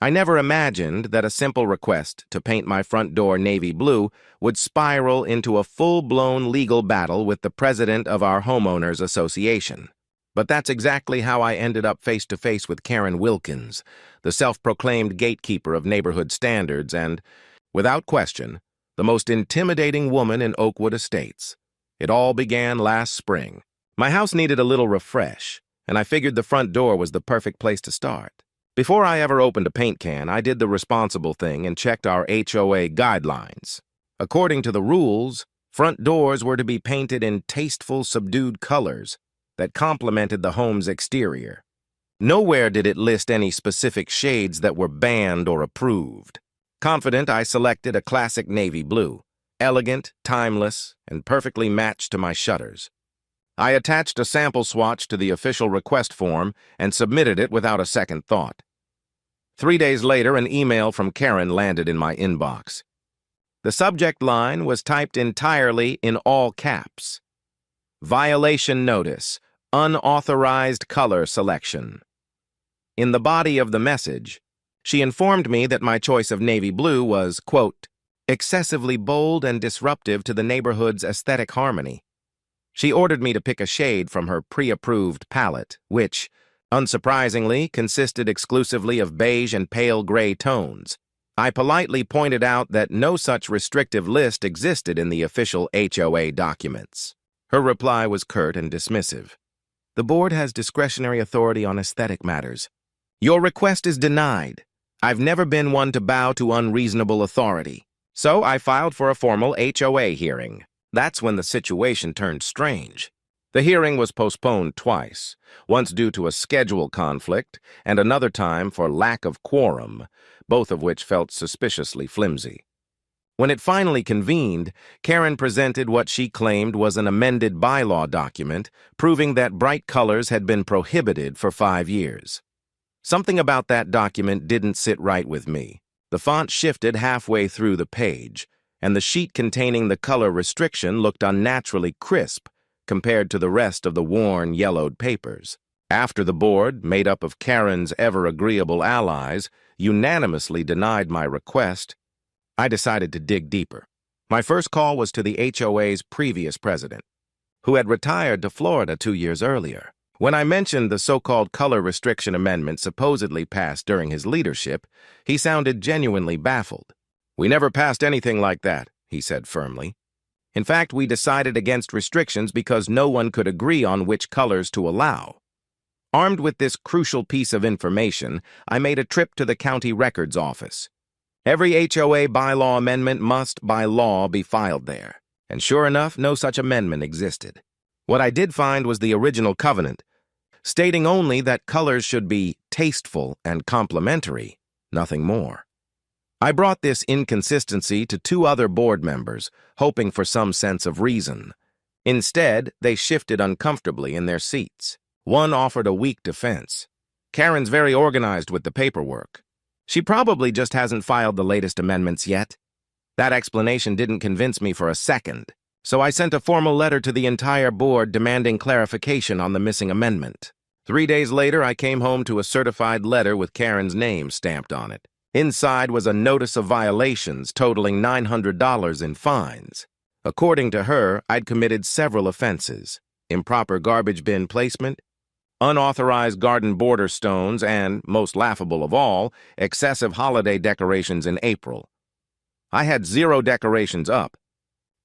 I never imagined that a simple request to paint my front door navy blue would spiral into a full-blown legal battle with the president of our homeowners association. But that's exactly how I ended up face-to-face with Karen Wilkins, the self-proclaimed gatekeeper of neighborhood standards and, without question, the most intimidating woman in Oakwood Estates. It all began last spring. My house needed a little refresh, and I figured the front door was the perfect place to start. Before I ever opened a paint can, I did the responsible thing and checked our HOA guidelines. According to the rules, front doors were to be painted in tasteful, subdued colors that complemented the home's exterior. Nowhere did it list any specific shades that were banned or approved. Confident, I selected a classic navy blue, elegant, timeless, and perfectly matched to my shutters. I attached a sample swatch to the official request form and submitted it without a second thought. 3 days later, an email from Karen landed in my inbox. The subject line was typed entirely in all caps. Violation notice, unauthorized color selection. In the body of the message, she informed me that my choice of navy blue was, quote, excessively bold and disruptive to the neighborhood's aesthetic harmony. She ordered me to pick a shade from her pre-approved palette, which, unsurprisingly, consisted exclusively of beige and pale gray tones. I politely pointed out that no such restrictive list existed in the official HOA documents. Her reply was curt and dismissive. The board has discretionary authority on aesthetic matters. Your request is denied. I've never been one to bow to unreasonable authority. So I filed for a formal HOA hearing. That's when the situation turned strange. The hearing was postponed twice, once due to a schedule conflict and another time for lack of quorum, both of which felt suspiciously flimsy. When it finally convened, Karen presented what she claimed was an amended bylaw document proving that bright colors had been prohibited for 5 years. Something about that document didn't sit right with me. The font shifted halfway through the page, and the sheet containing the color restriction looked unnaturally crisp compared to the rest of the worn, yellowed papers. After the board, made up of Karen's ever-agreeable allies, unanimously denied my request, I decided to dig deeper. My first call was to the HOA's previous president, who had retired to Florida 2 years earlier. When I mentioned the so-called color restriction amendment supposedly passed during his leadership, he sounded genuinely baffled. "We never passed anything like that," he said firmly. "In fact, we decided against restrictions because no one could agree on which colors to allow." Armed with this crucial piece of information, I made a trip to the county records office. Every HOA bylaw amendment must, by law, be filed there. And sure enough, no such amendment existed. What I did find was the original covenant, stating only that colors should be tasteful and complementary, nothing more. I brought this inconsistency to 2 other board members, hoping for some sense of reason. Instead, they shifted uncomfortably in their seats. One offered a weak defense. "Karen's very organized with the paperwork. She probably just hasn't filed the latest amendments yet." That explanation didn't convince me for a second, so I sent a formal letter to the entire board demanding clarification on the missing amendment. 3 days later, I came home to a certified letter with Karen's name stamped on it. Inside was a notice of violations totaling $900 in fines. According to her, I'd committed several offenses: improper garbage bin placement, unauthorized garden border stones, and, most laughable of all, excessive holiday decorations in April. I had 0 decorations up.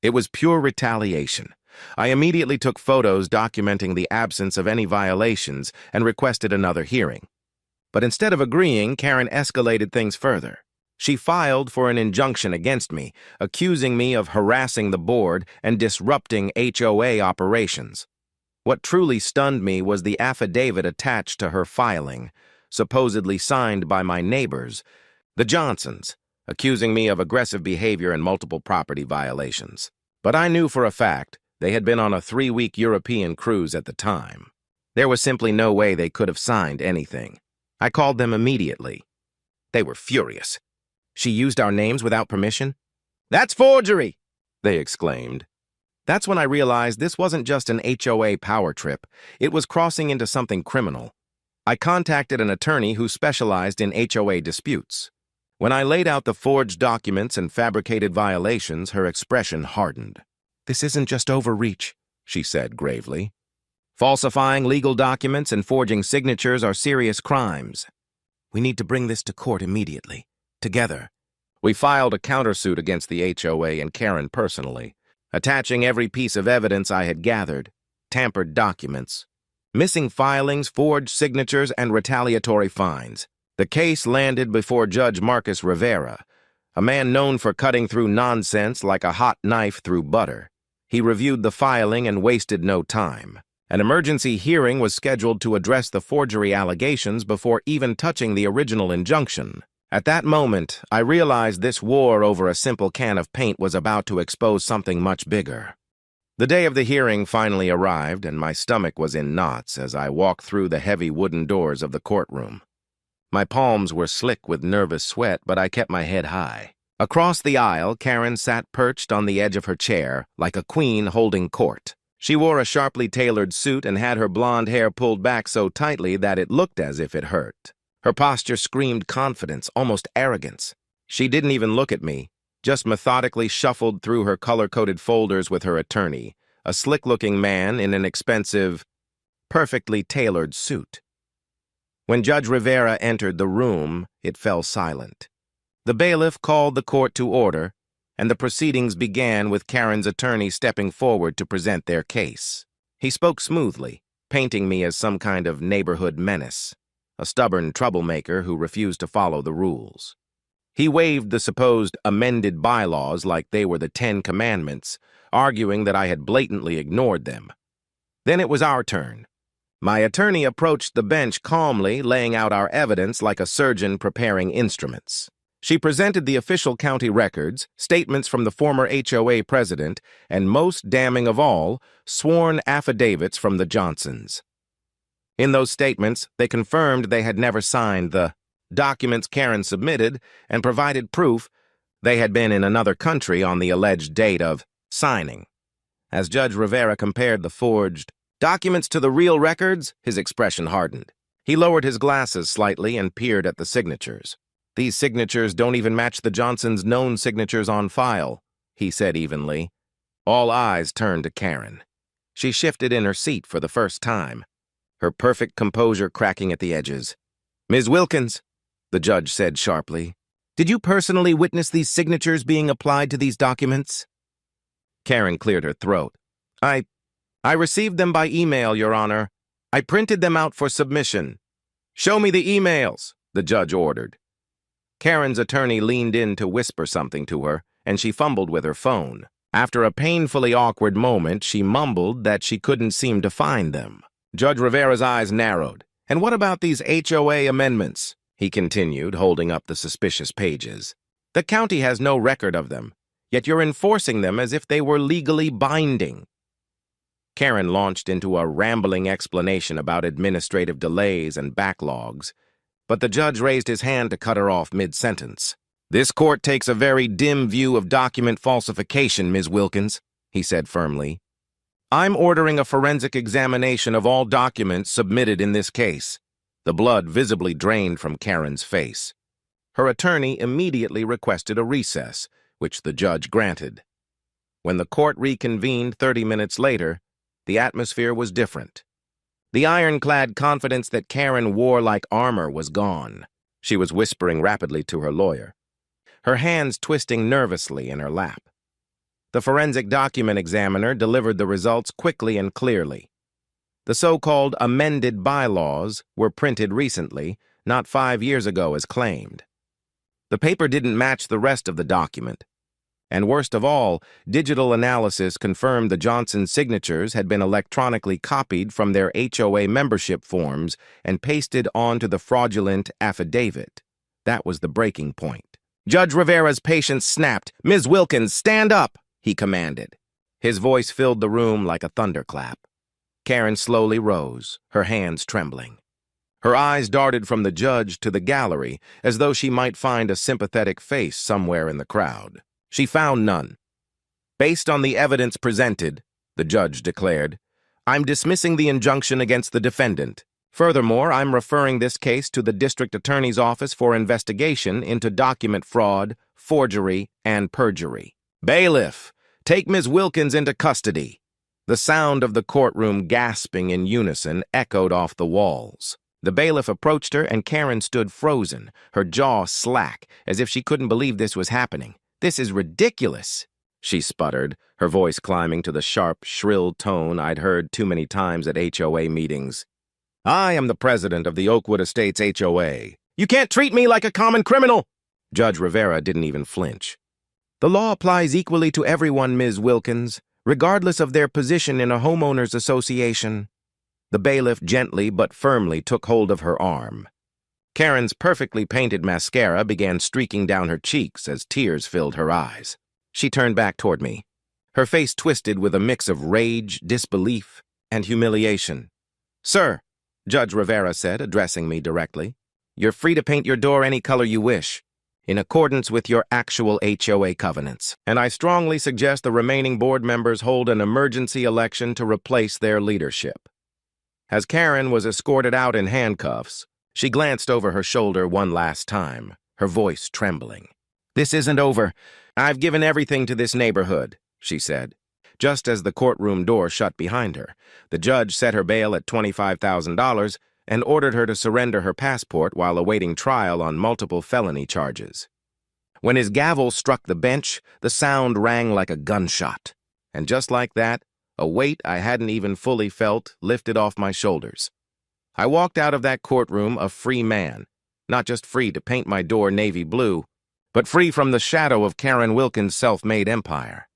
It was pure retaliation. I immediately took photos documenting the absence of any violations and requested another hearing. But instead of agreeing, Karen escalated things further. She filed for an injunction against me, accusing me of harassing the board and disrupting HOA operations. What truly stunned me was the affidavit attached to her filing, supposedly signed by my neighbors, the Johnsons, accusing me of aggressive behavior and multiple property violations. But I knew for a fact they had been on a 3-week European cruise at the time. There was simply no way they could have signed anything. I called them immediately. They were furious. "She used our names without permission?" "That's forgery!" they exclaimed. That's when I realized this wasn't just an HOA power trip. It was crossing into something criminal. I contacted an attorney who specialized in HOA disputes. When I laid out the forged documents and fabricated violations, her expression hardened. "This isn't just overreach," she said gravely. "Falsifying legal documents and forging signatures are serious crimes. We need to bring this to court immediately, together." We filed a countersuit against the HOA and Karen personally, attaching every piece of evidence I had gathered: tampered documents, missing filings, forged signatures, and retaliatory fines. The case landed before Judge Marcus Rivera, a man known for cutting through nonsense like a hot knife through butter. He reviewed the filing and wasted no time. An emergency hearing was scheduled to address the forgery allegations before even touching the original injunction. At that moment, I realized this war over a simple can of paint was about to expose something much bigger. The day of the hearing finally arrived, and my stomach was in knots as I walked through the heavy wooden doors of the courtroom. My palms were slick with nervous sweat, but I kept my head high. Across the aisle, Karen sat perched on the edge of her chair, like a queen holding court. She wore a sharply tailored suit and had her blonde hair pulled back so tightly that it looked as if it hurt. Her posture screamed confidence, almost arrogance. She didn't even look at me, just methodically shuffled through her color-coded folders with her attorney, a slick-looking man in an expensive, perfectly tailored suit. When Judge Rivera entered the room, it fell silent. The bailiff called the court to order, and the proceedings began with Karen's attorney stepping forward to present their case. He spoke smoothly, painting me as some kind of neighborhood menace, a stubborn troublemaker who refused to follow the rules. He waved the supposed amended bylaws like they were the 10 Commandments, arguing that I had blatantly ignored them. Then it was our turn. My attorney approached the bench calmly, laying out our evidence like a surgeon preparing instruments. She presented the official county records, statements from the former HOA president, and most damning of all, sworn affidavits from the Johnsons. In those statements, they confirmed they had never signed the documents Karen submitted and provided proof they had been in another country on the alleged date of signing. As Judge Rivera compared the forged documents to the real records, his expression hardened. He lowered his glasses slightly and peered at the signatures. "These signatures don't even match the Johnsons' known signatures on file," he said evenly. All eyes turned to Karen. She shifted in her seat for the first time, her perfect composure cracking at the edges. "Ms. Wilkins," the judge said sharply, "did you personally witness these signatures being applied to these documents?" Karen cleared her throat. I received them by email, Your Honor. I printed them out for submission." "Show me the emails," the judge ordered. Karen's attorney leaned in to whisper something to her, and she fumbled with her phone. After a painfully awkward moment, she mumbled that she couldn't seem to find them. Judge Rivera's eyes narrowed. "And what about these HOA amendments?" he continued, holding up the suspicious pages. "The county has no record of them, yet you're enforcing them as if they were legally binding." Karen launched into a rambling explanation about administrative delays and backlogs, but the judge raised his hand to cut her off mid-sentence. "This court takes a very dim view of document falsification, Ms. Wilkins," he said firmly. "I'm ordering a forensic examination of all documents submitted in this case." The blood visibly drained from Karen's face. Her attorney immediately requested a recess, which the judge granted. When the court reconvened 30 minutes later, the atmosphere was different. The ironclad confidence that Karen wore like armor was gone. She was whispering rapidly to her lawyer, her hands twisting nervously in her lap. The forensic document examiner delivered the results quickly and clearly. The so-called amended bylaws were printed recently, not 5 years ago as claimed. The paper didn't match the rest of the document. And worst of all, digital analysis confirmed the Johnson signatures had been electronically copied from their HOA membership forms and pasted onto the fraudulent affidavit. That was the breaking point. Judge Rivera's patience snapped. "Ms. Wilkins, stand up," he commanded. His voice filled the room like a thunderclap. Karen slowly rose, her hands trembling. Her eyes darted from the judge to the gallery, as though she might find a sympathetic face somewhere in the crowd. She found none. "Based on the evidence presented," the judge declared, "I'm dismissing the injunction against the defendant." Furthermore, I'm referring this case to the District Attorney's Office for investigation into document fraud, forgery, and perjury. Bailiff, take Ms. Wilkins into custody. The sound of the courtroom gasping in unison echoed off the walls. The bailiff approached her, and Karen stood frozen, her jaw slack, as if she couldn't believe this was happening. "This is ridiculous," she sputtered, her voice climbing to the sharp, shrill tone I'd heard too many times at HOA meetings. "I am the president of the Oakwood Estates HOA. You can't treat me like a common criminal!" Judge Rivera didn't even flinch. "The law applies equally to everyone, Ms. Wilkins, regardless of their position in a homeowners association." The bailiff gently but firmly took hold of her arm. Karen's perfectly painted mascara began streaking down her cheeks as tears filled her eyes. She turned back toward me, her face twisted with a mix of rage, disbelief, and humiliation. "Sir," Judge Rivera said, addressing me directly, "you're free to paint your door any color you wish, in accordance with your actual HOA covenants, and I strongly suggest the remaining board members hold an emergency election to replace their leadership." As Karen was escorted out in handcuffs, she glanced over her shoulder one last time, her voice trembling. "This isn't over. I've given everything to this neighborhood," she said. Just as the courtroom door shut behind her, the judge set her bail at $25,000 and ordered her to surrender her passport while awaiting trial on multiple felony charges. When his gavel struck the bench, the sound rang like a gunshot. And just like that, a weight I hadn't even fully felt lifted off my shoulders. I walked out of that courtroom a free man, not just free to paint my door navy blue, but free from the shadow of Karen Wilkins' self-made empire.